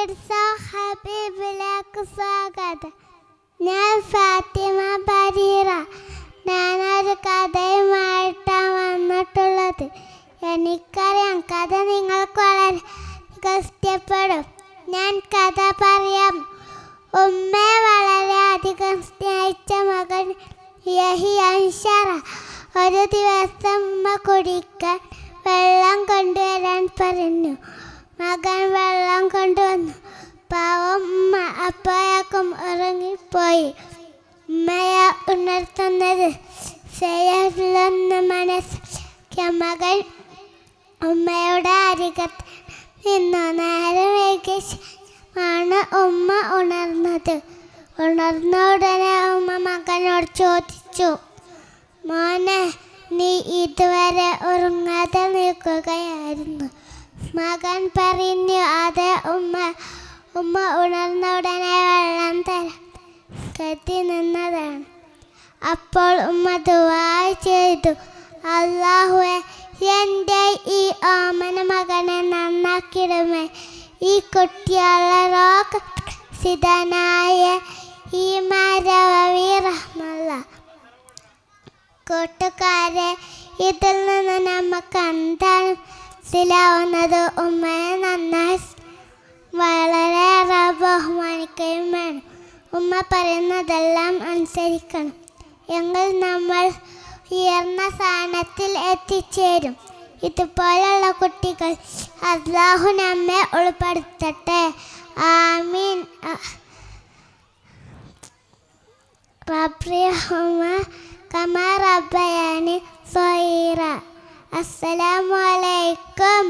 ഹബീബിലേക്ക് സ്വാഗതം. ഞാൻ ഫാത്തിമ ബരീറ. ഞാനൊരു കഥയുമായിട്ടാണ് വന്നിട്ടുള്ളത്. എനിക്കറിയാം കഥ നിങ്ങൾക്ക് വളരെ ഇഷ്ടപ്പെടും. ഞാൻ കഥ പറയാം. ഉമ്മയെ വളരെയധികം സ്നേഹിച്ച മകൻ യഹിയ ഒരു ദിവസം ഉമ്മ കുടിക്കാൻ വെള്ളം കൊണ്ടുവരാൻ പറഞ്ഞു. മകൻ വെള്ളം കൊണ്ടുവന്നു. പാവം ഉമ്മ അപ്പോഴേക്കും ഉറങ്ങിപ്പോയി. ഉമ്മയെ ഉണർത്തുന്നത് ശരിയല്ലെന്ന് മനസ്സിലാക്കിയ മകൻ ഉമ്മയുടെ അരികത്ത് നിന്നു. നേരം വൈകിയാണ് ഉമ്മ ഉണർന്നത്. ഉണർന്ന ഉടനെ ഉമ്മ മകനോട് ചോദിച്ചു, മോനെ, നീ ഇതുവരെ ഉറങ്ങാതെ നിൽക്കുകയായിരുന്നു? മകൻ പറഞ്ഞു, അതെ ഉമ്മ. ഉമ്മ ഉണർന്ന ഉടനെ വെള്ളം തരാൻ കത്തി നിന്നതാണ്. അപ്പോൾ ഉമ്മ ദുആ ചെയ്തു, അല്ലാഹുവേ, എൻ്റെ ഈ ഓമന മകനെ നന്നാക്കിയിടുമേ. ഈ കുട്ടികളെ രോഗസിതനായ ഈ മരവി റഹ്മല്ല. കൂട്ടുകാരെ, ഇതിൽ നിന്ന് നമുക്ക് എന്താണ് മനസ്സിലാവുന്നത്? ഉമ്മയെ നന്നായി വളരെയേറെ ബഹുമാനിക്കുകയും വേണം. ഉമ്മ പറയുന്നതെല്ലാം അനുസരിക്കണം. എങ്കിൽ നമ്മൾ ഉയർന്ന സ്ഥാനത്തിൽ എത്തിച്ചേരും. ഇതുപോലുള്ള കുട്ടികൾ അല്ലാഹു നമ്മെ ഉൾപ്പെടുത്തട്ടെ. ആമീൻ. റബ്ബിർഹംഹുമ കമാ റബ്ബയാനി സ്വഗീറ. അസ്സലാമു അലൈക്കും.